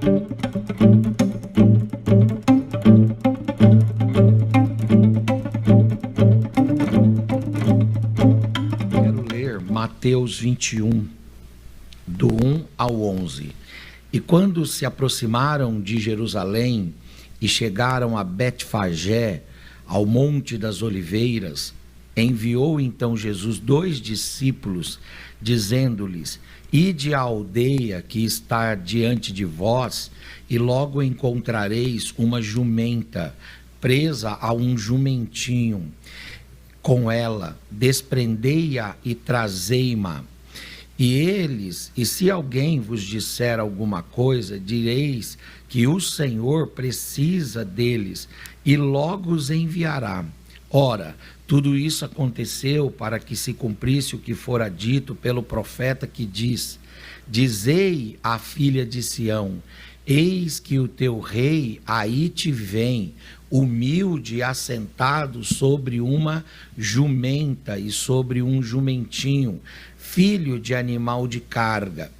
Quero ler Mateus 21, do 1 ao 11. E quando se aproximaram de Jerusalém e chegaram a Betfagé, ao Monte das Oliveiras, enviou então Jesus 2 discípulos, dizendo-lhes: Ide à aldeia que está diante de vós, e logo encontrareis uma jumenta presa a um jumentinho. Com ela, desprendei-a e trazei-ma. E se alguém vos disser alguma coisa, direis que o Senhor precisa deles, e logo os enviará. Ora, tudo isso aconteceu para que se cumprisse o que fora dito pelo profeta, que diz: Dizei à filha de Sião: Eis que o teu rei aí te vem, humilde e assentado sobre uma jumenta e sobre um jumentinho, filho de animal de carga.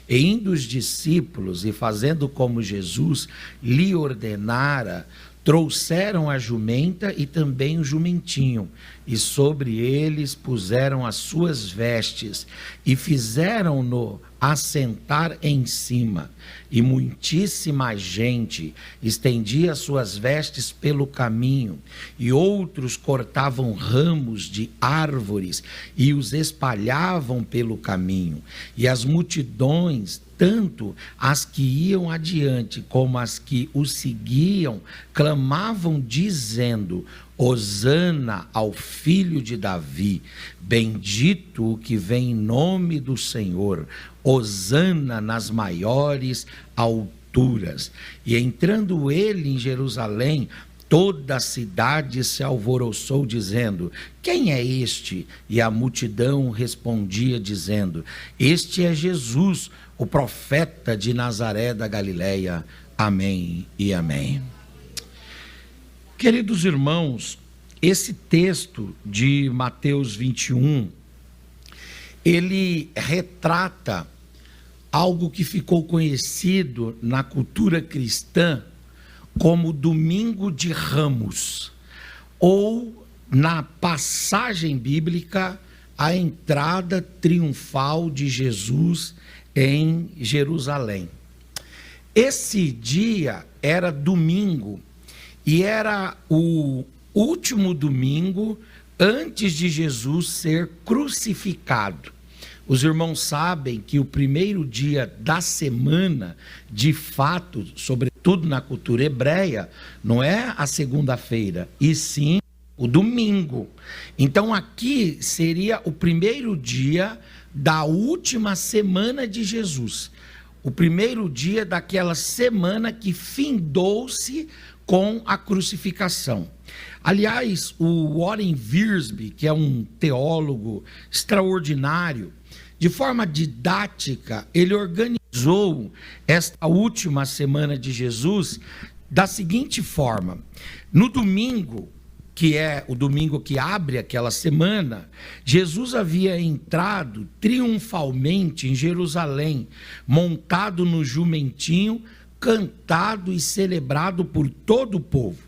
E indo os discípulos e fazendo como Jesus lhe ordenara, trouxeram a jumenta e também o jumentinho, e sobre eles puseram as suas vestes, e fizeram-no assentar em cima. E muitíssima gente estendia suas vestes pelo caminho, e outros cortavam ramos de árvores e os espalhavam pelo caminho. E as multidões, tanto as que iam adiante como as que o seguiam, clamavam dizendo: Hosana ao filho de Davi, bendito o que vem em nome do Senhor, Hosana nas maiores alturas. E entrando ele em Jerusalém, toda a cidade se alvoroçou, dizendo: Quem é este? E a multidão respondia, dizendo: Este é Jesus, o profeta de Nazaré da Galileia. Amém e amém. Queridos irmãos, esse texto de Mateus 21, ele retrata algo que ficou conhecido na cultura cristã como Domingo de Ramos, ou, na passagem bíblica, a entrada triunfal de Jesus em Jerusalém. Esse dia era domingo, e era o último domingo antes de Jesus ser crucificado. Os irmãos sabem que o primeiro dia da semana, de fato, sobretudo na cultura hebreia, não é a segunda-feira, e sim o domingo. Então aqui seria o primeiro dia da última semana de Jesus, o primeiro dia daquela semana que findou-se com a crucificação. Aliás, o Warren Wiersbe, que é um teólogo extraordinário, de forma didática, ele organizou esta última semana de Jesus da seguinte forma: no domingo, que é o domingo que abre aquela semana, Jesus havia entrado triunfalmente em Jerusalém, montado no jumentinho, cantado e celebrado por todo o povo.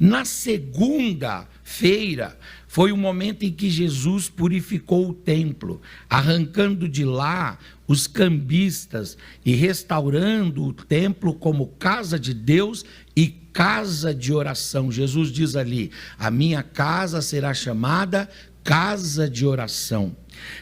Na segunda-feira, foi o momento em que Jesus purificou o templo, arrancando de lá os cambistas e restaurando o templo como casa de Deus e casa de oração. Jesus diz ali: a minha casa será chamada casa de oração.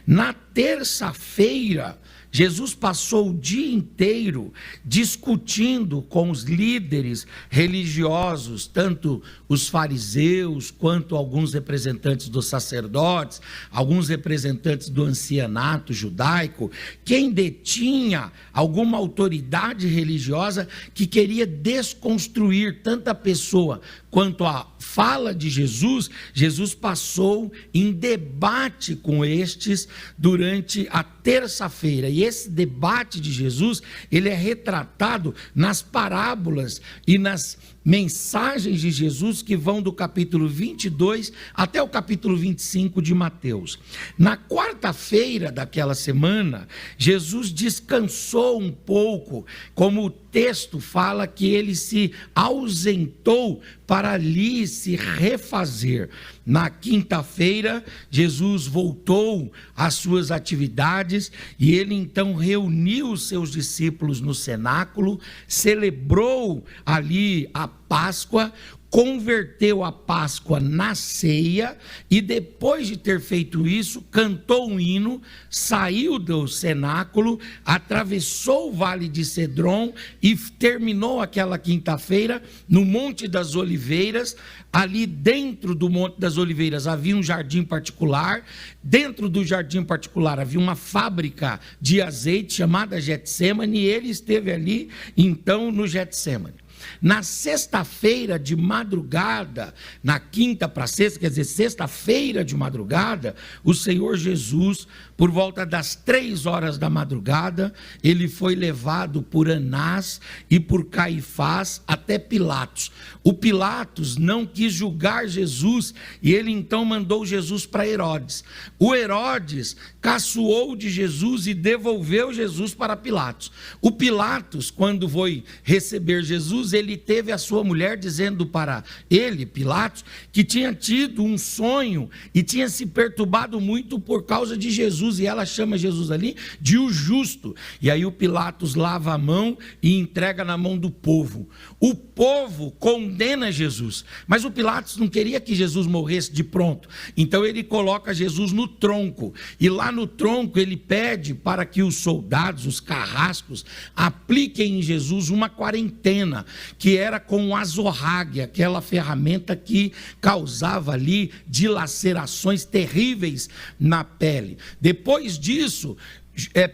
Na terça-feira, Jesus passou o dia inteiro discutindo com os líderes religiosos, tanto os fariseus, quanto alguns representantes dos sacerdotes, alguns representantes do ancianato judaico, quem detinha alguma autoridade religiosa que queria desconstruir tanto a pessoa quanto a fala de Jesus. Jesus passou em debate com estes durante a terça-feira, e esse debate de Jesus, ele é retratado nas parábolas e nas mensagens de Jesus que vão do capítulo 22 até o capítulo 25 de Mateus. Na quarta-feira daquela semana, Jesus descansou um pouco, como texto fala que ele se ausentou para ali se refazer. Na quinta-feira, Jesus voltou às suas atividades e ele então reuniu os seus discípulos no cenáculo, celebrou ali a Páscoa, converteu a Páscoa na ceia e depois de ter feito isso, cantou um hino, saiu do cenáculo, atravessou o Vale de Cedron e terminou aquela quinta-feira no Monte das Oliveiras. Ali dentro do Monte das Oliveiras havia um jardim particular, dentro do jardim particular havia uma fábrica de azeite chamada Getsêmani e ele esteve ali então no Getsêmani. Na sexta-feira de madrugada, na quinta para sexta, quer dizer, sexta-feira de madrugada, o Senhor Jesus, por volta das 3 horas da madrugada, ele foi levado por Anás e por Caifás até Pilatos. O Pilatos não quis julgar Jesus e ele então mandou Jesus para Herodes. O Herodes caçoou de Jesus e devolveu Jesus para Pilatos. O Pilatos, quando foi receber Jesus, ele teve a sua mulher dizendo para ele, Pilatos, que tinha tido um sonho e tinha se perturbado muito por causa de Jesus, e ela chama Jesus ali de o justo. E aí o Pilatos lava a mão e entrega na mão do povo. O povo condena Jesus, mas o Pilatos não queria que Jesus morresse de pronto, então ele coloca Jesus no tronco, e lá no tronco ele pede para que os soldados, os carrascos, apliquem em Jesus uma quarentena, que era com azorrague, aquela ferramenta que causava ali dilacerações terríveis na pele. Depois disso,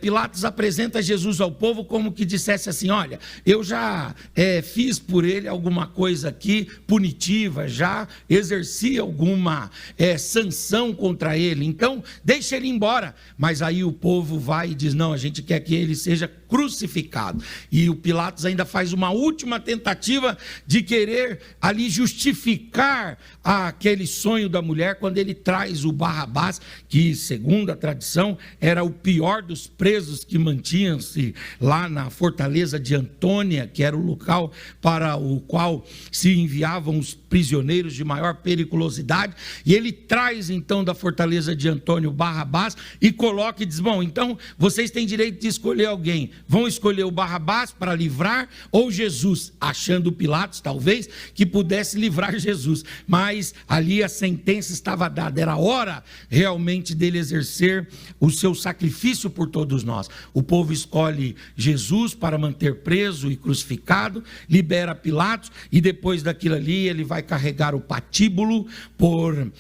Pilatos apresenta Jesus ao povo como que dissesse assim: olha, eu já fiz por ele alguma coisa aqui punitiva, já exerci alguma sanção contra ele, então deixa ele embora. Mas aí o povo vai e diz: não, a gente quer que ele seja crucificado. E o Pilatos ainda faz uma última tentativa de querer ali justificar aquele sonho da mulher, quando ele traz o Barrabás, que segundo a tradição era o pior dos presos que mantinham-se lá na fortaleza de Antônia, que era o local para o qual se enviavam os prisioneiros de maior periculosidade. E ele traz então da fortaleza de Antônio Barrabás e coloca e diz: bom, então vocês têm direito de escolher alguém, vão escolher o Barrabás para livrar ou Jesus, achando Pilatos talvez que pudesse livrar Jesus, mas ali a sentença estava dada, era hora realmente dele exercer o seu sacrifício por todos nós. O povo escolhe Jesus para manter preso e crucificado, libera Pilatos, e depois daquilo ali ele vai carregar o patíbulo por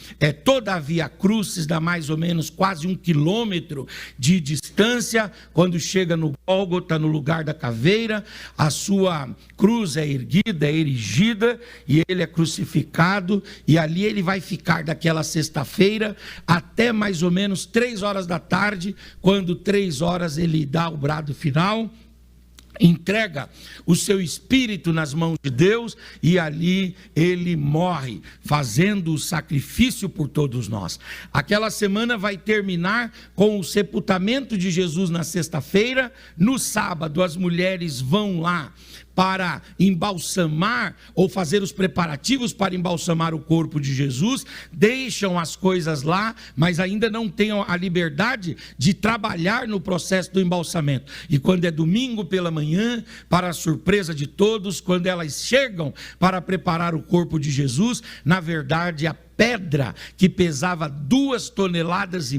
toda a Via Crucis, dá mais ou menos quase 1 quilômetro de distância. Quando chega no Gólgota, no lugar da caveira, a sua cruz é erguida, é erigida, e ele é crucificado, e ali ele vai ficar daquela sexta-feira até mais ou menos 3 horas da tarde, quando 3 horas ele dá o brado final, entrega o seu espírito nas mãos de Deus, e ali ele morre, fazendo o sacrifício por todos nós. Aquela semana vai terminar com o sepultamento de Jesus na sexta-feira. No sábado as mulheres vão lá para embalsamar ou fazer os preparativos para embalsamar o corpo de Jesus, deixam as coisas lá, mas ainda não têm a liberdade de trabalhar no processo do embalsamento. E quando é domingo pela manhã, para a surpresa de todos, quando elas chegam para preparar o corpo de Jesus, na verdade a pedra que pesava 2,5 toneladas,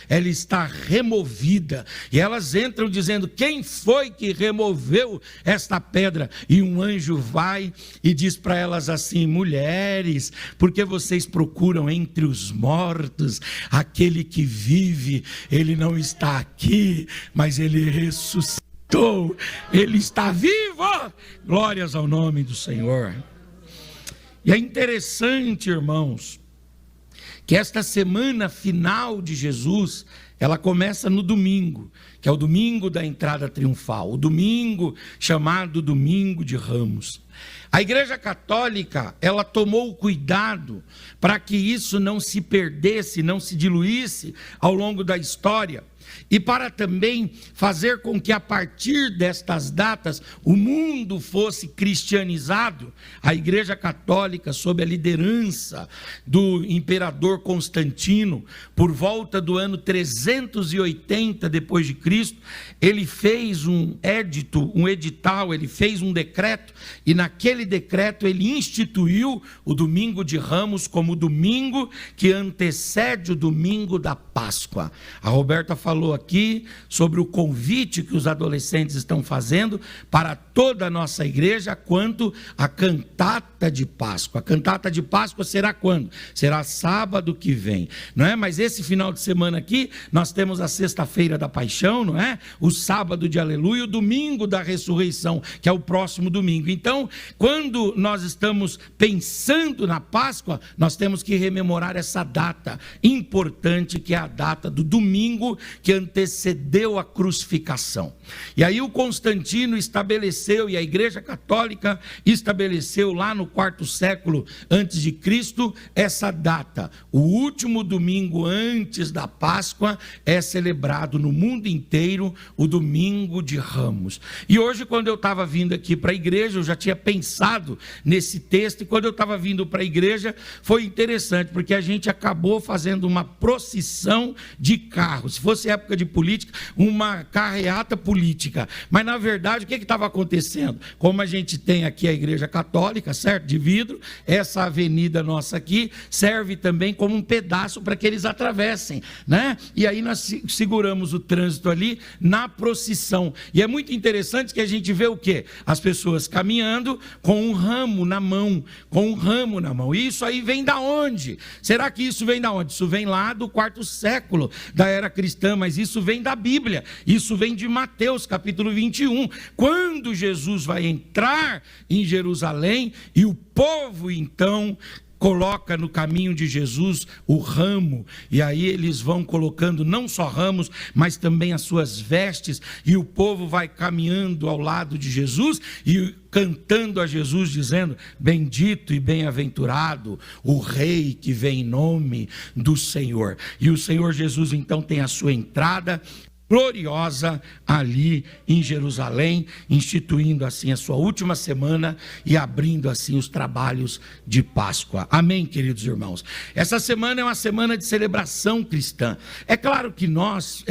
ela está removida, e elas entram dizendo: quem foi que removeu esta pedra? E um anjo vai e diz para elas assim: mulheres, porque vocês procuram entre os mortos aquele que vive? Ele não está aqui, mas ele ressuscitou, ele está vivo. Glórias ao nome do Senhor. E é interessante, irmãos, que esta semana final de Jesus, ela começa no domingo, que é o domingo da entrada triunfal, o domingo chamado Domingo de Ramos. A Igreja Católica, ela tomou cuidado para que isso não se perdesse, não se diluísse ao longo da história. e para também fazer com que a partir destas datas o mundo fosse cristianizado, a Igreja Católica, sob a liderança do imperador Constantino, por volta do ano 380 depois de Cristo, ele fez um edital, ele fez um decreto, e naquele decreto ele instituiu o domingo de Ramos como o domingo que antecede o domingo da Páscoa. A Roberta falou aqui sobre o convite que os adolescentes estão fazendo para toda a nossa igreja quanto à cantata de Páscoa. A cantata de Páscoa será quando? Será sábado que vem, não é? Mas esse final de semana aqui, nós temos a sexta-feira da paixão, não é? O sábado de aleluia, o domingo da ressurreição, que é o próximo domingo. Então, quando nós estamos pensando na Páscoa, nós temos que rememorar essa data importante, que é a data do domingo que antecedeu a crucificação. E aí o Constantino estabeleceu, e a Igreja Católica estabeleceu lá no 4º século antes de Cristo, essa data. O último domingo antes da Páscoa é celebrado no mundo inteiro o domingo de Ramos. E hoje, quando eu estava vindo aqui para a igreja, eu já tinha pensado nesse texto, e quando eu estava vindo para a igreja, foi interessante, porque a gente acabou fazendo uma procissão de carros. Se fosse época de política, uma carreata política. Mas, na verdade, o que estava acontecendo? Como a gente tem aqui a Igreja Católica, certo? De vidro, essa avenida nossa aqui serve também como um pedaço para que eles atravessem, né? E aí nós seguramos o trânsito ali na procissão. E é muito interessante que a gente vê o quê? As pessoas caminhando com um ramo na mão, E isso aí vem da onde? Será que isso vem da onde? Isso vem lá do 4º século da era cristã, mas isso vem da Bíblia. Isso vem de Mateus, capítulo 21, quando Jesus vai entrar em Jerusalém e o povo então coloca no caminho de Jesus o ramo, e aí eles vão colocando não só ramos, mas também as suas vestes, e o povo vai caminhando ao lado de Jesus e cantando a Jesus, dizendo: bendito e bem-aventurado o rei que vem em nome do Senhor. E o Senhor Jesus então tem a sua entrada gloriosa ali em Jerusalém, instituindo assim a sua última semana e abrindo assim os trabalhos de Páscoa. Amém, queridos irmãos? Essa semana é uma semana de celebração cristã. É claro que nós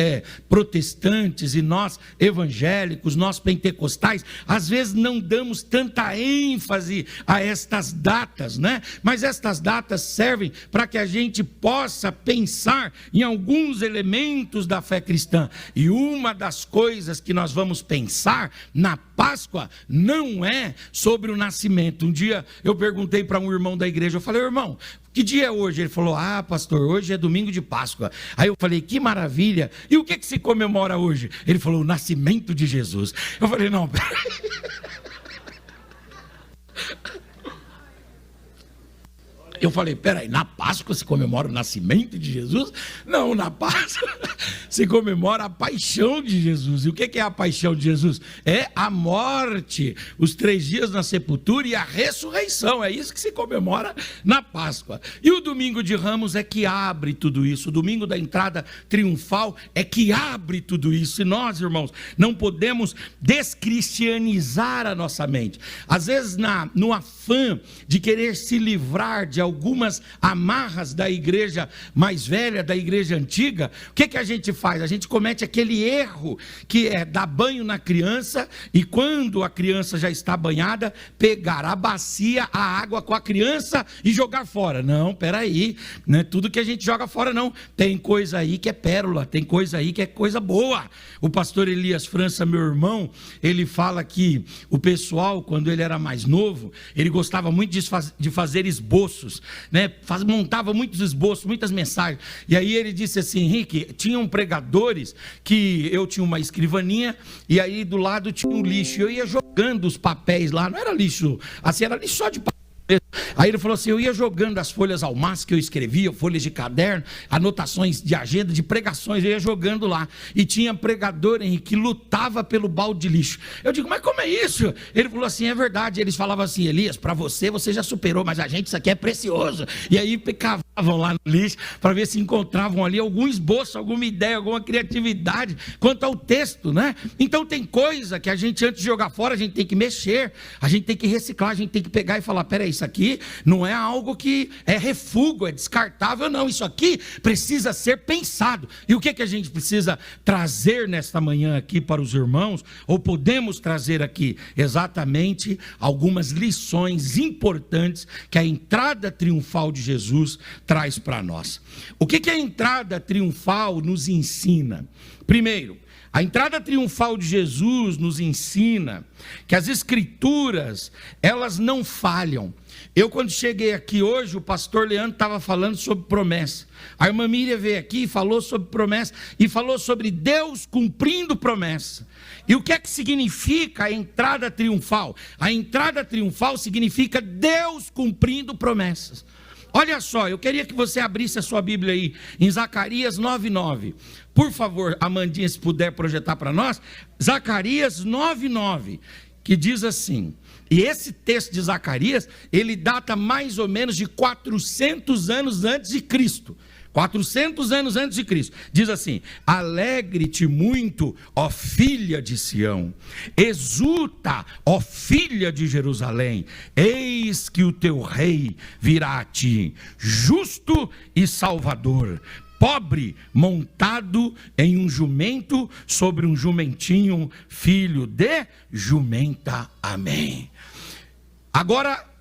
protestantes e nós evangélicos, nós pentecostais, às vezes não damos tanta ênfase a estas datas, né? Mas estas datas servem para que a gente possa pensar em alguns elementos da fé cristã. E uma das coisas que nós vamos pensar na Páscoa não é sobre o nascimento. Um dia eu perguntei para um irmão da igreja, eu falei: irmão, que dia é hoje? Ele falou: ah, pastor, hoje é domingo de Páscoa. Aí eu falei: que maravilha. E o que se comemora hoje? Ele falou: o nascimento de Jesus. Eu falei: não, peraí. Eu falei: peraí, na Páscoa se comemora o nascimento de Jesus? Não, na Páscoa se comemora a paixão de Jesus. E o que é a paixão de Jesus? É a morte, os 3 dias na sepultura e a ressurreição. É isso que se comemora na Páscoa. E o domingo de Ramos é que abre tudo isso. O domingo da entrada triunfal é que abre tudo isso. E nós, irmãos, não podemos descristianizar a nossa mente. Às vezes, no afã de querer se livrar de algumas amarras da igreja mais velha, da igreja antiga, o que a gente faz? A gente comete aquele erro que é dar banho na criança e quando a criança já está banhada, pegar a bacia, a água com a criança e jogar fora. Não, peraí, não é tudo que a gente joga fora não. Tem coisa aí que é pérola, tem coisa aí que é coisa boa. O pastor Elias França, meu irmão, ele fala que o pessoal, quando ele era mais novo, ele gostava muito de fazer esboços, né? Montava muitos esboços, muitas mensagens. E aí ele disse assim: Henrique, tinham pregadores que eu tinha uma escrivaninha e aí do lado tinha um lixo. Eu ia jogando os papéis lá, não era lixo, assim, era lixo só de papel. Aí ele falou assim: eu ia jogando as folhas ao máximo que eu escrevia, folhas de caderno, anotações de agenda, de pregações, eu ia jogando lá. E tinha pregador, Henrique, que lutava pelo balde de lixo. Eu digo: mas como é isso? Ele falou assim: é verdade. Eles falavam assim: Elias, para você já superou, mas a gente, isso aqui é precioso. E aí ficava lá no lixo para ver se encontravam ali algum esboço, alguma ideia, alguma criatividade quanto ao texto, né? Então tem coisa que a gente, antes de jogar fora, a gente tem que mexer, a gente tem que reciclar, a gente tem que pegar e falar: peraí, isso aqui não é algo que é refúgio, é descartável, não, isso aqui precisa ser pensado. E o que a gente precisa trazer nesta manhã aqui para os irmãos, ou podemos trazer aqui? Exatamente algumas lições importantes que a entrada triunfal de Jesus traz para nós. O que a entrada triunfal nos ensina? Primeiro, a entrada triunfal de Jesus nos ensina que as Escrituras, elas não falham. Eu, quando cheguei aqui hoje, o pastor Leandro estava falando sobre promessa. A irmã Miriam veio aqui e falou sobre promessa, e falou sobre Deus cumprindo promessa. E o que é que significa a entrada triunfal? A entrada triunfal significa Deus cumprindo promessas. Olha só, eu queria que você abrisse a sua Bíblia aí, em Zacarias 9:9. Por favor, Amandinha, se puder projetar para nós. Zacarias 9:9, que diz assim, e esse texto de Zacarias, ele data mais ou menos de 400 anos antes de Cristo. 400 anos antes de Cristo, diz assim: alegre-te muito, ó filha de Sião, exulta, ó filha de Jerusalém, eis que o teu rei virá a ti, justo e salvador, pobre, montado em um jumento, sobre um jumentinho, filho de jumenta. Amém. Agora,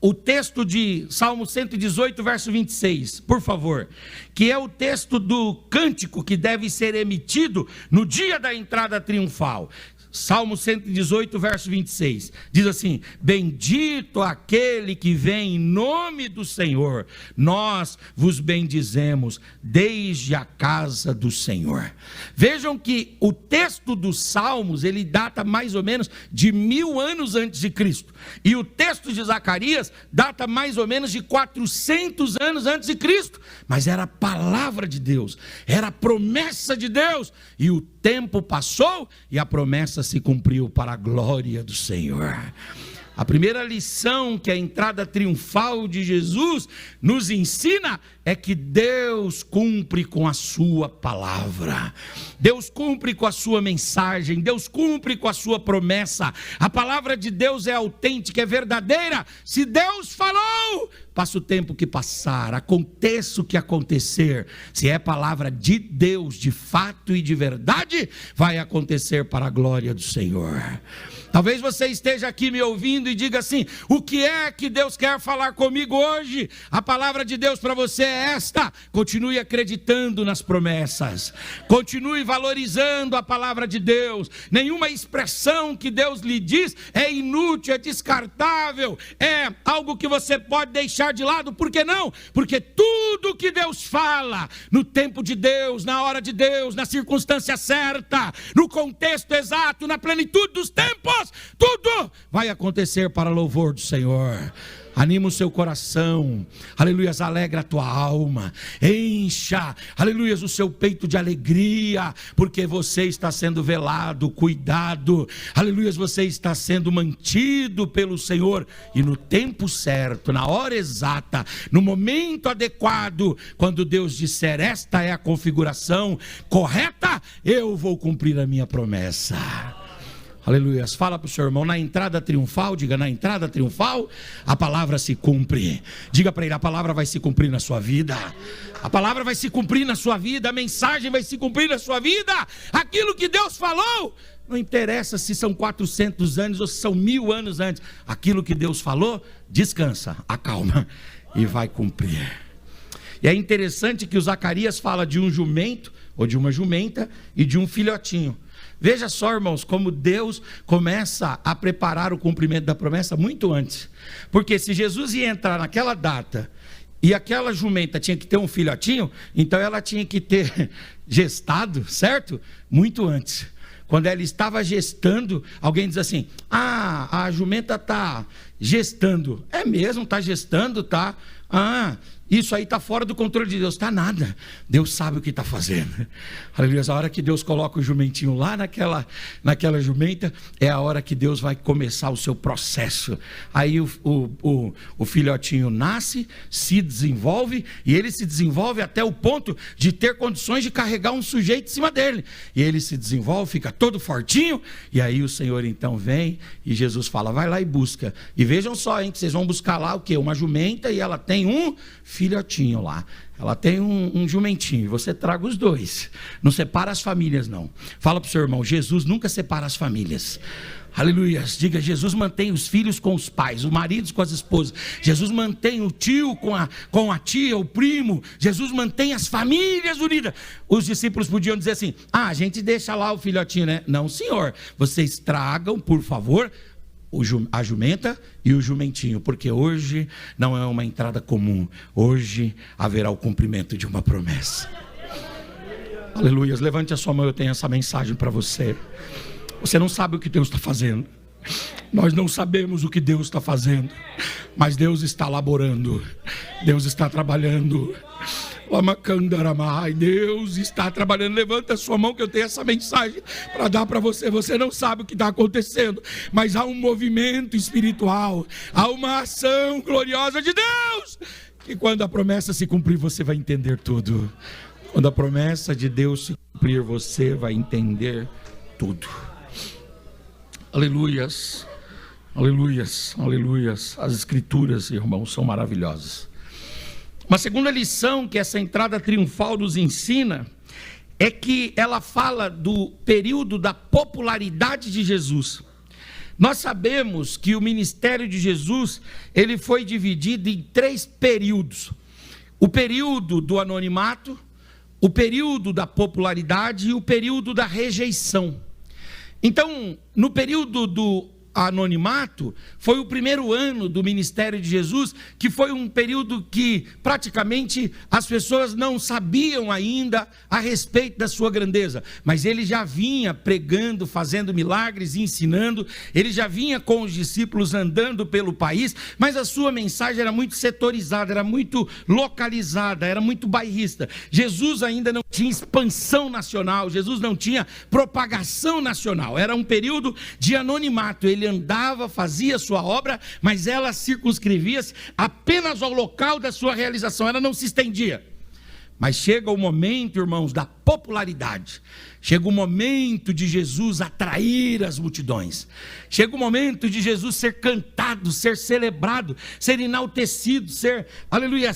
o texto de Salmo 118, verso 26, por favor, que é o texto do cântico que deve ser emitido no dia da entrada triunfal. Salmo 118, verso 26, diz assim: bendito aquele que vem em nome do Senhor, nós vos bendizemos desde a casa do Senhor. Vejam que o texto dos Salmos, ele data mais ou menos de 1000 anos antes de Cristo, e o texto de Zacarias data mais ou menos de 400 anos antes de Cristo, mas era a palavra de Deus, era a promessa de Deus, e o tempo passou e a promessa se cumpriu para a glória do Senhor. A primeira lição que a entrada triunfal de Jesus nos ensina é que Deus cumpre com a sua palavra, Deus cumpre com a sua mensagem, Deus cumpre com a sua promessa. A palavra de Deus é autêntica, é verdadeira. Se Deus falou, passa o tempo que passar, aconteça o que acontecer, se é palavra de Deus, de fato e de verdade, vai acontecer para a glória do Senhor. Talvez você esteja aqui me ouvindo e diga assim: o que é que Deus quer falar comigo hoje? A palavra de Deus para você é esta: continue acreditando nas promessas, continue valorizando a palavra de Deus. Nenhuma expressão que Deus lhe diz é inútil, é descartável, é algo que você pode deixar de lado. Por que não? Porque tudo que Deus fala, no tempo de Deus, na hora de Deus, na circunstância certa, no contexto exato, na plenitude dos tempos, tudo vai acontecer para louvor do Senhor. Anima o seu coração, aleluias, alegra a tua alma, encha, aleluias, o seu peito de alegria, porque você está sendo velado, cuidado, aleluias, você está sendo mantido pelo Senhor, e no tempo certo, na hora exata, no momento adequado, quando Deus disser: esta é a configuração correta, eu vou cumprir a minha promessa. Aleluia. Fala para o seu irmão: na entrada triunfal, diga, na entrada triunfal, a palavra se cumpre. Diga para ele: a palavra vai se cumprir na sua vida. A palavra vai se cumprir na sua vida, a mensagem vai se cumprir na sua vida. Aquilo que Deus falou, não interessa se são 400 anos ou se são 1000 anos antes. Aquilo que Deus falou, descansa, acalma e vai cumprir. E é interessante que o Zacarias fala de um jumento, ou de uma jumenta, e de um filhotinho. Veja só, irmãos, como Deus começa a preparar o cumprimento da promessa muito antes. Porque se Jesus ia entrar naquela data e aquela jumenta tinha que ter um filhotinho, então ela tinha que ter gestado, certo? Muito antes. Quando ela estava gestando, alguém diz assim: ah, a jumenta está gestando. É mesmo, está gestando, tá? Isso aí está fora do controle de Deus. Está nada. Deus sabe o que está fazendo. Aleluia. A hora que Deus coloca o jumentinho lá naquela jumenta, é a hora que Deus vai começar o seu processo. Aí o filhotinho nasce, se desenvolve, e ele se desenvolve até o ponto de ter condições de carregar um sujeito em cima dele. E ele se desenvolve, fica todo fortinho, e aí o Senhor então vem, e Jesus fala, vai lá e busca. E vejam só, que vocês vão buscar lá o quê? Uma jumenta, e ela tem um filhotinho lá, ela tem um jumentinho, você traga os dois, não separa as famílias não. Fala para o seu irmão, Jesus nunca separa as famílias. Aleluia, diga, Jesus mantém os filhos com os pais, os maridos com as esposas, Jesus mantém o tio com a tia, o primo, Jesus mantém as famílias unidas. Os discípulos podiam dizer assim, a gente deixa lá o filhotinho, né? Não, senhor, vocês tragam, por favor, a jumenta e o jumentinho, porque hoje não é uma entrada comum, hoje haverá o cumprimento de uma promessa. Aleluia, levante a sua mão, eu tenho essa mensagem para você. Você não sabe o que Deus está fazendo, nós não sabemos o que Deus está fazendo, mas Deus está laborando, Deus está trabalhando. Deus está trabalhando. Levanta a sua mão que eu tenho essa mensagem para dar para você. Você não sabe o que está acontecendo, mas há um movimento espiritual, há uma ação gloriosa de Deus, que quando a promessa se cumprir, você vai entender tudo. Quando a promessa de Deus se cumprir, você vai entender tudo. Aleluias, aleluias, aleluias. As escrituras, irmãos, são maravilhosas. Uma segunda lição que essa entrada triunfal nos ensina é que ela fala do período da popularidade de Jesus. Nós sabemos que o ministério de Jesus, ele foi dividido em 3 períodos. O período do anonimato, o período da popularidade e o período da rejeição. Então, no período do anonimato, foi o primeiro ano do ministério de Jesus, que foi um período que praticamente as pessoas não sabiam ainda a respeito da sua grandeza, mas ele já vinha pregando, fazendo milagres, ensinando, ele já vinha com os discípulos andando pelo país, mas a sua mensagem era muito setorizada, era muito localizada, era muito bairrista. Jesus ainda não tinha expansão nacional, Jesus não tinha propagação nacional, era um período de anonimato. Ele andava, fazia sua obra, mas ela circunscrevia-se apenas ao local da sua realização, ela não se estendia. Mas chega o momento, irmãos, da popularidade. Chega o momento de Jesus atrair as multidões. Chega o momento de Jesus ser cantado, ser celebrado, ser enaltecido, ser, aleluia,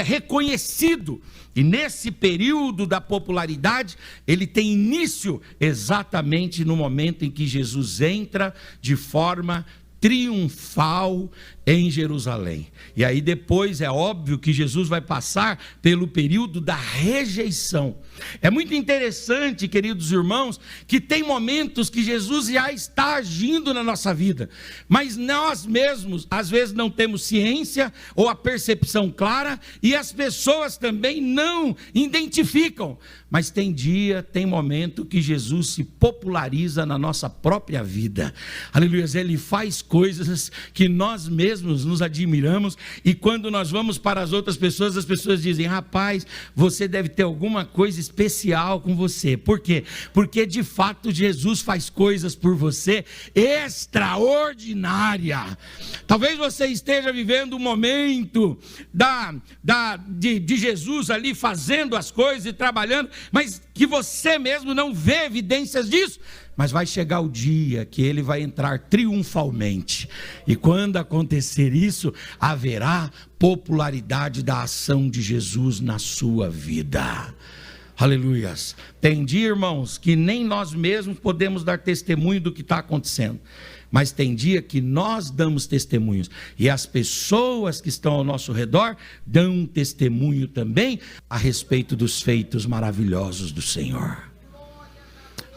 reconhecido. E nesse período da popularidade, ele tem início exatamente no momento em que Jesus entra de forma triunfal em Jerusalém. E aí depois é óbvio que Jesus vai passar pelo período da rejeição. É muito interessante, queridos irmãos, que tem momentos que Jesus já está agindo na nossa vida, mas nós mesmos às vezes não temos ciência ou a percepção clara, e as pessoas também não identificam. Mas tem dia, tem momento que Jesus se populariza na nossa própria vida. Aleluia, ele faz coisas que nós mesmos nos admiramos, e quando nós vamos para as outras pessoas, as pessoas dizem: rapaz, você deve ter alguma coisa especial com você. Por quê? Porque de fato Jesus faz coisas por você extraordinária. Talvez você esteja vivendo um momento de Jesus ali fazendo as coisas e trabalhando, mas que você mesmo não vê evidências disso. Mas vai chegar o dia que ele vai entrar triunfalmente, e quando acontecer isso, haverá popularidade da ação de Jesus na sua vida. Aleluias. Tem dia, irmãos, que nem nós mesmos podemos dar testemunho do que está acontecendo, mas tem dia que nós damos testemunhos, e as pessoas que estão ao nosso redor dão testemunho também a respeito dos feitos maravilhosos do Senhor.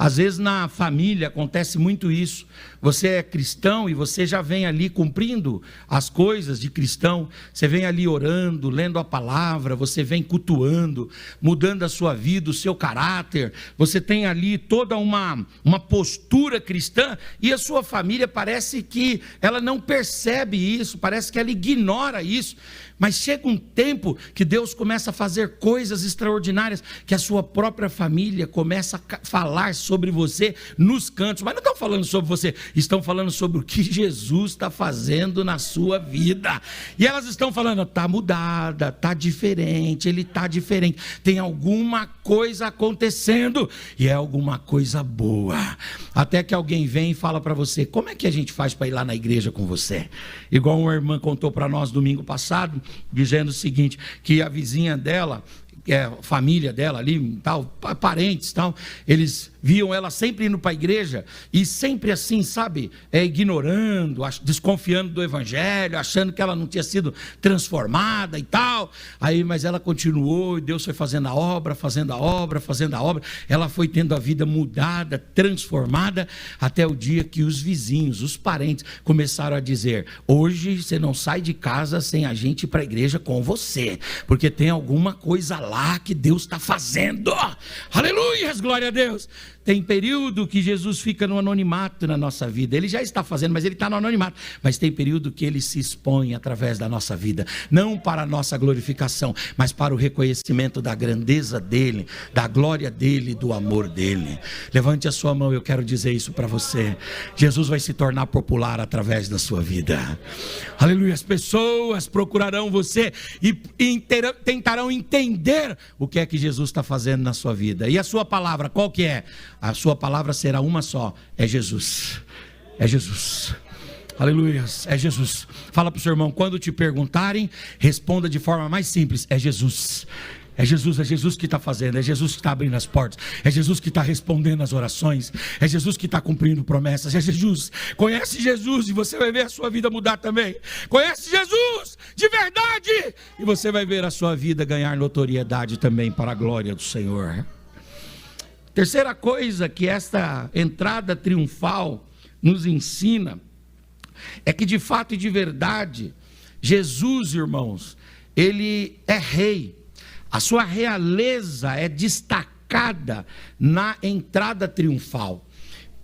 Às vezes na família acontece muito isso. Você é cristão e você já vem ali cumprindo as coisas de cristão. Você vem ali orando, lendo a palavra, você vem cultuando, mudando a sua vida, o seu caráter. Você tem ali toda uma postura cristã e a sua família parece que ela não percebe isso, parece que ela ignora isso. Mas chega um tempo que Deus começa a fazer coisas extraordinárias, que a sua própria família começa a falar sobre você nos cantos. Mas não estão falando sobre você, estão falando sobre o que Jesus está fazendo na sua vida. E elas estão falando, está mudada, está diferente, ele está diferente. Tem alguma coisa acontecendo e é alguma coisa boa. Até que alguém vem e fala para você, como é que a gente faz para ir lá na igreja com você? Igual uma irmã contou para nós domingo passado, dizendo o seguinte, que a vizinha dela, família dela ali, tal, parentes, tal, eles viam ela sempre indo para a igreja e sempre assim, sabe, ignorando, desconfiando do evangelho, achando que ela não tinha sido transformada e tal. Aí, mas ela continuou e Deus foi fazendo a obra, fazendo a obra, fazendo a obra. Ela foi tendo a vida mudada, transformada, até o dia que os vizinhos, os parentes começaram a dizer, hoje você não sai de casa sem a gente ir para a igreja com você, porque tem alguma coisa lá que Deus está fazendo. Aleluia, glória a Deus. Tem período que Jesus fica no anonimato na nossa vida. Ele já está fazendo, mas ele está no anonimato. Mas tem período que ele se expõe através da nossa vida. Não para a nossa glorificação, mas para o reconhecimento da grandeza dele, da glória dele, do amor dele. Levante a sua mão, eu quero dizer isso para você. Jesus vai se tornar popular através da sua vida. Aleluia, as pessoas procurarão você e tentarão entender o que é que Jesus está fazendo na sua vida. E a sua palavra, qual que é? A sua palavra será uma só, é Jesus. É Jesus. Aleluia, é Jesus. Fala para o seu irmão, quando te perguntarem, responda de forma mais simples, é Jesus. É Jesus que está fazendo, é Jesus que está abrindo as portas, é Jesus que está respondendo as orações, é Jesus que está cumprindo promessas, é Jesus. Conhece Jesus e você vai ver a sua vida mudar também. Conhece Jesus de verdade e você vai ver a sua vida ganhar notoriedade também para a glória do Senhor. Terceira coisa que esta entrada triunfal nos ensina é que de fato e de verdade, Jesus, irmãos, ele é rei. A sua realeza é destacada na entrada triunfal.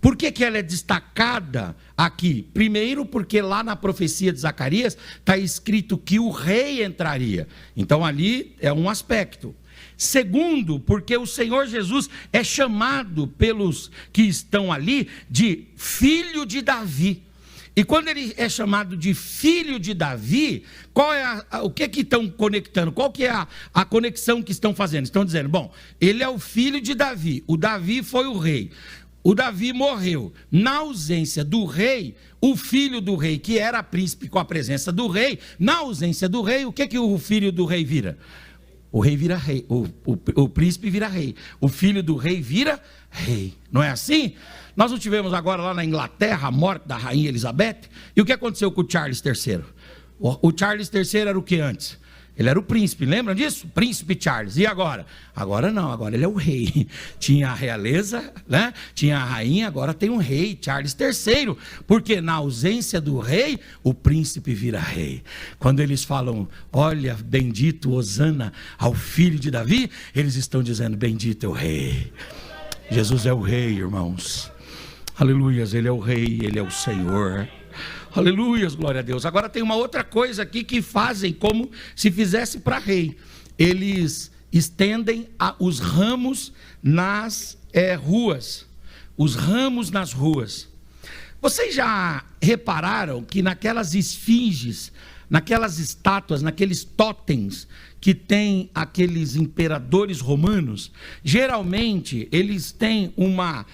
Por que ela é destacada aqui? Primeiro, porque lá na profecia de Zacarias está escrito que o rei entraria. Então ali é um aspecto. Segundo, porque o Senhor Jesus é chamado pelos que estão ali de filho de Davi. E quando ele é chamado de filho de Davi, qual é o que estão conectando? Qual que é a conexão que estão fazendo? Estão dizendo, bom, ele é o filho de Davi, o Davi foi o rei. O Davi morreu. Na ausência do rei, o filho do rei, que era príncipe com a presença do rei, na ausência do rei, o que o filho do rei vira? O rei vira rei, o príncipe vira rei, o filho do rei vira rei, não é assim? Nós não tivemos agora lá na Inglaterra a morte da rainha Elizabeth, e o que aconteceu com o Charles III? O Charles III era o que antes? Ele era o príncipe, lembram disso? Príncipe Charles. E agora? Agora não, agora ele é o rei. Tinha a realeza, né? Tinha a rainha, agora tem um rei, Charles III. Porque na ausência do rei, o príncipe vira rei. Quando eles falam, olha, bendito Hosana ao filho de Davi, eles estão dizendo, bendito é o rei. Jesus é o rei, irmãos. Aleluias, ele é o rei, ele é o Senhor. Aleluias, glória a Deus. Agora tem uma outra coisa aqui que fazem como se fizesse para rei. Eles estendem os ramos nas ruas. Os ramos nas ruas. Vocês já repararam que naquelas esfinges, naquelas estátuas, naqueles totens que tem aqueles imperadores romanos, geralmente eles têm uma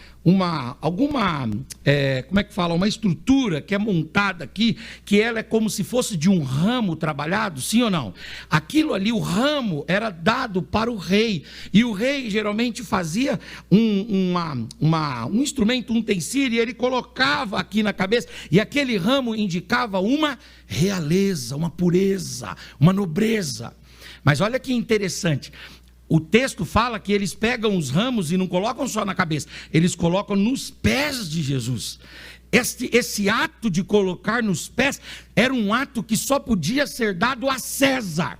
estrutura que é montada aqui, que ela é como se fosse de um ramo trabalhado, sim ou não? Aquilo ali, o ramo era dado para o rei, e o rei geralmente fazia um instrumento, um utensílio, e ele colocava aqui na cabeça, e aquele ramo indicava uma realeza, uma pureza, uma nobreza. Mas olha que interessante, o texto fala que eles pegam os ramos e não colocam só na cabeça, eles colocam nos pés de Jesus. Esse ato de colocar nos pés era um ato que só podia ser dado a César,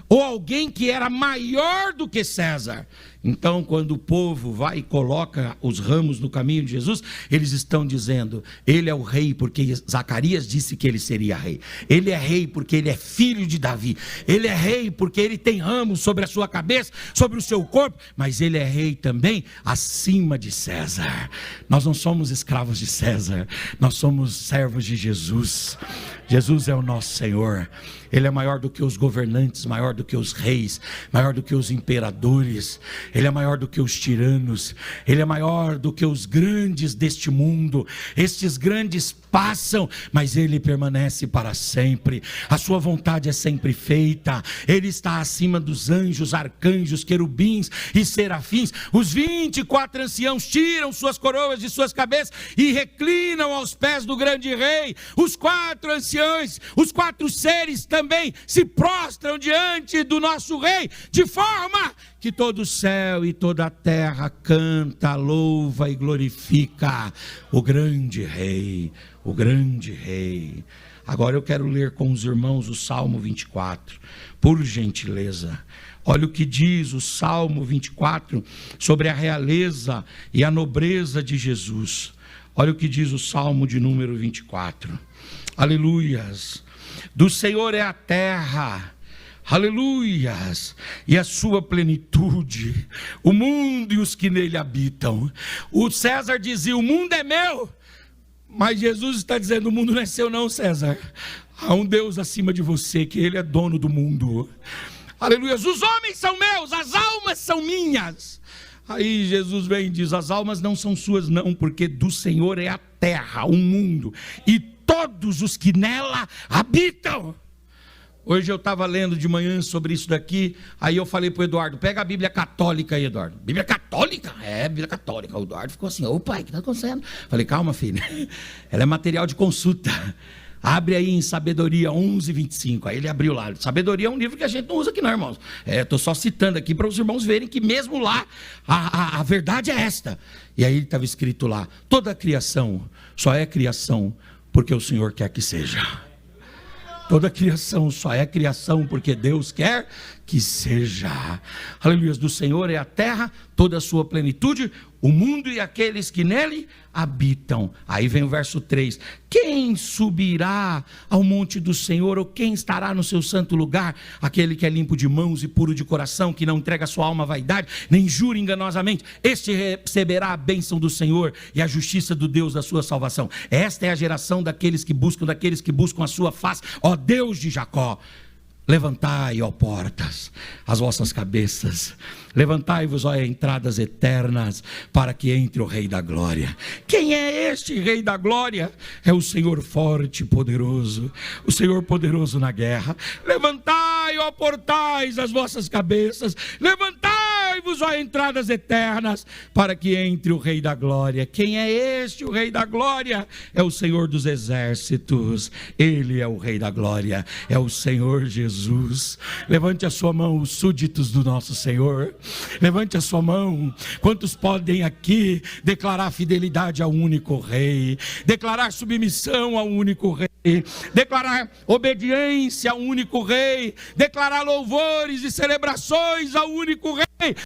ou alguém que era maior do que César. Então, quando o povo vai e coloca os ramos no caminho de Jesus, eles estão dizendo, ele é o rei porque Zacarias disse que ele seria rei. Ele é rei porque ele é filho de Davi. Ele é rei porque ele tem ramos sobre a sua cabeça, sobre o seu corpo, mas ele é rei também acima de César. Nós não somos escravos de César, nós somos servos de Jesus. Jesus é o nosso Senhor. Ele é maior do que os governantes, maior do que os reis, maior do que os imperadores. Ele é maior do que os tiranos. Ele é maior do que os grandes deste mundo. Estes grandes passam, mas ele permanece para sempre. A sua vontade é sempre feita. Ele está acima dos anjos, arcanjos, querubins e serafins. Os 24 anciãos tiram suas coroas de suas cabeças e reclinam aos pés do grande rei. Os 4 anciãos, os 4 seres também se prostram diante do nosso rei, de forma que todo o céu e toda a terra canta, louva e glorifica o grande rei, o grande rei. Agora eu quero ler com os irmãos o Salmo 24, por gentileza. Olha o que diz o Salmo 24 sobre a realeza e a nobreza de Jesus. Olha o que diz o Salmo de número 24. Aleluias. Do Senhor é a terra, aleluias, e a sua plenitude, o mundo e os que nele habitam. O César dizia, o mundo é meu, mas Jesus está dizendo, o mundo não é seu não, César. Há um Deus acima de você, que ele é dono do mundo. Aleluias, os homens são meus, as almas são minhas. Aí Jesus vem e diz, as almas não são suas não, porque do Senhor é a terra, o mundo, e todos os que nela habitam. Hoje eu estava lendo de manhã sobre isso daqui, aí eu falei para o Eduardo, pega a Bíblia Católica aí, Eduardo. Bíblia Católica? É, Bíblia Católica. O Eduardo ficou assim, ô pai, o que está acontecendo? Falei, calma filho, ela é material de consulta. Abre aí em Sabedoria 11:25. Aí ele abriu lá. Sabedoria é um livro que a gente não usa aqui não, irmãos. Estou só citando aqui para os irmãos verem que mesmo lá a verdade é esta. E aí estava escrito lá, toda a criação só é criação porque o Senhor quer que seja. Toda a criação só é criação porque Deus quer que seja. Aleluia, do Senhor é a terra, toda a sua plenitude, o mundo e aqueles que nele habitam. Aí vem o verso 3. Quem subirá ao monte do Senhor, ou quem estará no seu santo lugar? Aquele que é limpo de mãos e puro de coração, que não entrega sua alma à vaidade, nem jura enganosamente. Este receberá a bênção do Senhor e a justiça do Deus da sua salvação. Esta é a geração daqueles que buscam a sua face, ó Deus de Jacó. Levantai, ó portas, as vossas cabeças, levantai-vos, ó entradas eternas, para que entre o Rei da Glória. Quem é este Rei da Glória? É o Senhor forte e poderoso, o Senhor poderoso na guerra. Levantai, ó portais, as vossas cabeças, levantai-vos, ó entradas eternas, para que entre o Rei da Glória. Quem é este, o Rei da Glória? É o Senhor dos exércitos, ele é o Rei da Glória, é o Senhor Jesus. Levante a sua mão, os súditos do nosso Senhor. Levante a sua mão. Quantos podem aqui declarar fidelidade ao único Rei, declarar submissão ao único Rei, declarar obediência ao único Rei, declarar louvores e celebrações ao único Rei?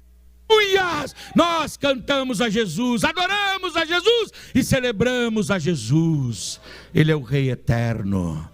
Nós cantamos a Jesus, adoramos a Jesus e celebramos a Jesus. Ele é o Rei eterno.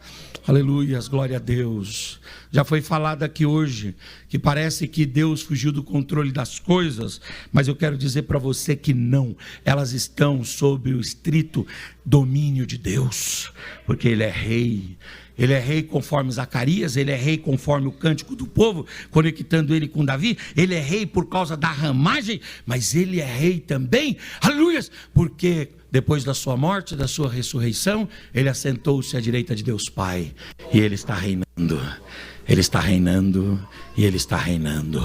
Aleluias, glória a Deus. Já foi falado aqui hoje que parece que Deus fugiu do controle das coisas, mas eu quero dizer para você que não, elas estão sob o estrito domínio de Deus, porque Ele é Rei. Ele é rei conforme Zacarias, ele é rei conforme o cântico do povo, conectando ele com Davi. Ele é rei por causa da ramagem, mas ele é rei também, aleluias, porque depois da sua morte, da sua ressurreição, ele assentou-se à direita de Deus Pai, e ele está reinando, ele está reinando, e ele está reinando.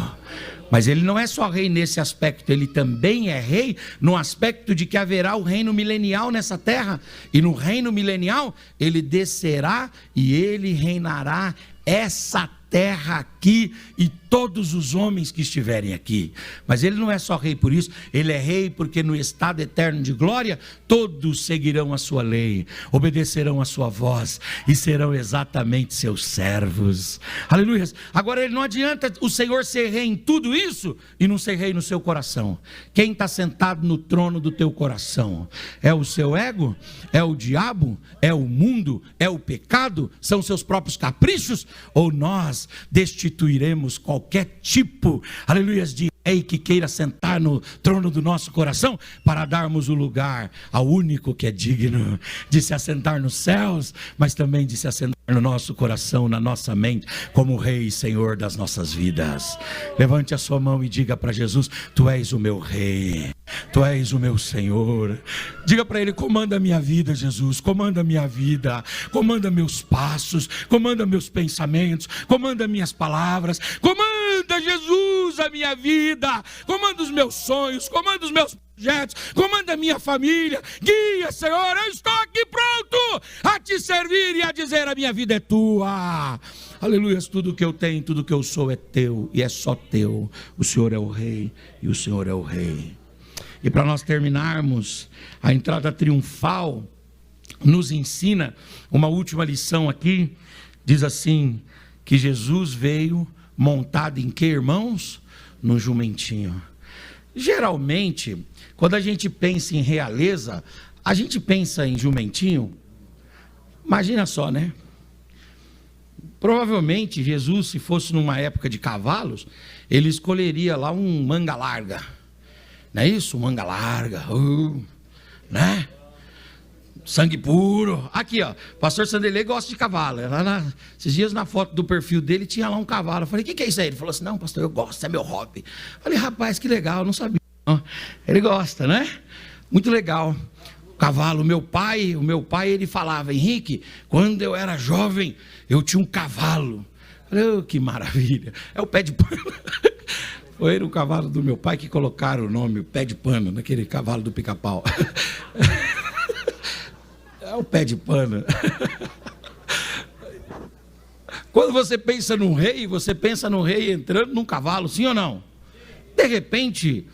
Mas ele não é só rei nesse aspecto, ele também é rei no aspecto de que haverá o reino milenial nessa terra. E no reino milenial, ele descerá e ele reinará essa terra aqui e todos os homens que estiverem aqui. Mas ele não é só rei por isso, ele é rei porque no estado eterno de glória, todos seguirão a sua lei, obedecerão a sua voz e serão exatamente seus servos. Aleluia. Agora não adianta o Senhor ser rei em tudo isso e não ser rei no seu coração. Quem está sentado no trono do teu coração? É o seu ego? É o diabo? É o mundo? É o pecado? São seus próprios caprichos? Ou nós destituiremos qualquer tipo, aleluia, de rei que queira sentar no trono do nosso coração, para darmos o lugar ao único que é digno de se assentar nos céus, mas também de se assentar no nosso coração, na nossa mente, como Rei e Senhor das nossas vidas. Levante a sua mão e diga para Jesus: tu és o meu Rei, tu és o meu Senhor. Diga para Ele: comanda a minha vida, Jesus, comanda a minha vida, comanda meus passos, comanda meus pensamentos, comanda minhas palavras, comanda, Jesus, a minha vida, comanda os meus sonhos, comanda os meus projetos, comanda a minha família. Guia, Senhor, eu estou aqui pronto a te servir e a dizer: a minha vida é tua. Aleluia, tudo que eu tenho, tudo que eu sou é teu e é só teu. O Senhor é o Rei e o Senhor é o Rei. E para nós terminarmos, a entrada triunfal nos ensina uma última lição aqui. Diz assim, que Jesus veio montado em que, irmãos? No jumentinho. Geralmente, quando a gente pensa em realeza, a gente pensa em jumentinho. Imagina só, né? Provavelmente Jesus, se fosse numa época de cavalos, ele escolheria lá um manga larga. Não é isso? Manga larga, né? Sangue puro. Aqui, ó, pastor Sanderley gosta de cavalo. Esses dias na foto do perfil dele tinha lá um cavalo. Eu falei: o que é isso aí? Ele falou assim: não, pastor, eu gosto, é meu hobby. Eu falei: rapaz, que legal, eu não sabia. Ele gosta, né? Muito legal. Cavalo, o meu pai, ele falava: Henrique, quando eu era jovem, eu tinha um cavalo. Eu falei: oh, que maravilha. É o pé de pano. Foi o cavalo do meu pai que colocaram o nome, o pé de pano, naquele cavalo do pica-pau. É o pé de pano. Quando você pensa num rei, você pensa num rei entrando num cavalo, sim ou não? De repente,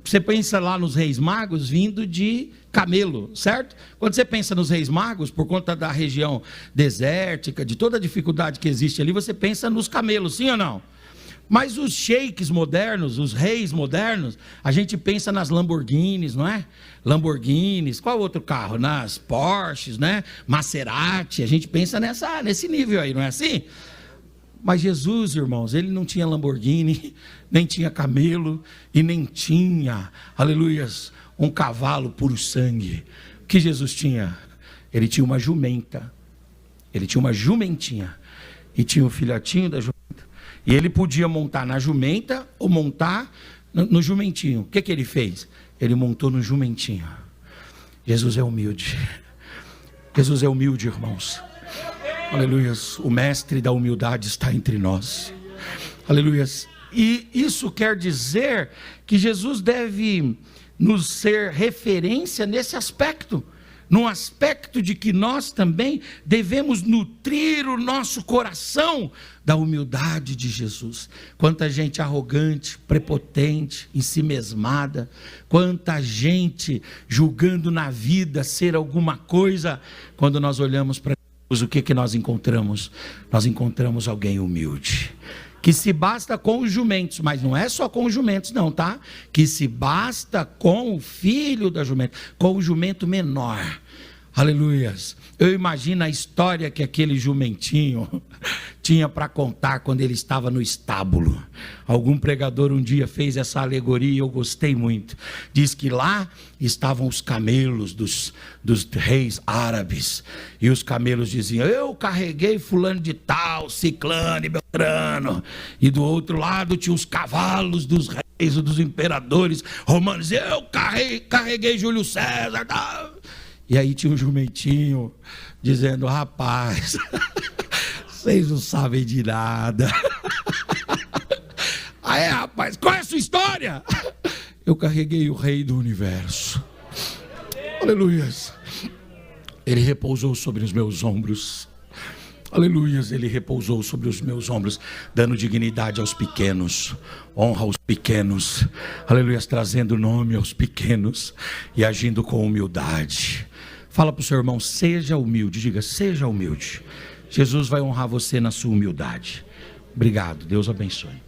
você pensa lá nos reis magos vindo de camelo, certo? Quando você pensa nos reis magos, por conta da região desértica, de toda a dificuldade que existe ali, você pensa nos camelos, sim ou não? Mas os sheiks modernos, os reis modernos, a gente pensa nas Lamborghinis, não é? Lamborghinis, qual outro carro? Nas Porsches, né? Maserati, a gente pensa nesse nível aí, não é assim? Mas Jesus, irmãos, ele não tinha Lamborghini, nem tinha camelo e nem tinha, aleluias, um cavalo puro sangue. O que Jesus tinha? Ele tinha uma jumenta, ele tinha uma jumentinha e tinha o filhotinho da jumenta. E ele podia montar na jumenta ou montar no jumentinho. O que ele fez? Ele montou no jumentinho. Jesus é humilde. Jesus é humilde, irmãos. Aleluias. O mestre da humildade está entre nós. Aleluias. E isso quer dizer que Jesus deve nos ser referência nesse aspecto. No aspecto de que nós também devemos nutrir o nosso coração da humildade de Jesus. Quanta gente arrogante, prepotente, ensimesmada, quanta gente julgando na vida ser alguma coisa. Quando nós olhamos para Jesus, o que nós encontramos? Nós encontramos alguém humilde, que se basta com os jumentos, mas não é só com os jumentos não, tá? Que se basta com o filho da jumenta, com o jumento menor. Aleluias. Eu imagino a história que aquele jumentinho tinha para contar quando ele estava no estábulo. Algum pregador um dia fez essa alegoria e eu gostei muito. Diz que lá estavam os camelos dos reis árabes. E os camelos diziam: eu carreguei fulano de tal, ciclano e beltrano. E do outro lado tinha os cavalos dos reis, dos imperadores romanos. Eu carreguei Júlio César, tá? E aí tinha um jumentinho dizendo: rapaz, vocês não sabem de nada. Aí, rapaz, qual é a sua história? Eu carreguei o rei do universo. Aleluia. Ele repousou sobre os meus ombros. Aleluias, Ele repousou sobre os meus ombros, dando dignidade aos pequenos, honra aos pequenos, aleluias, trazendo nome aos pequenos e agindo com humildade. Fala para o seu irmão, seja humilde, diga, seja humilde. Jesus vai honrar você na sua humildade. Obrigado, Deus abençoe.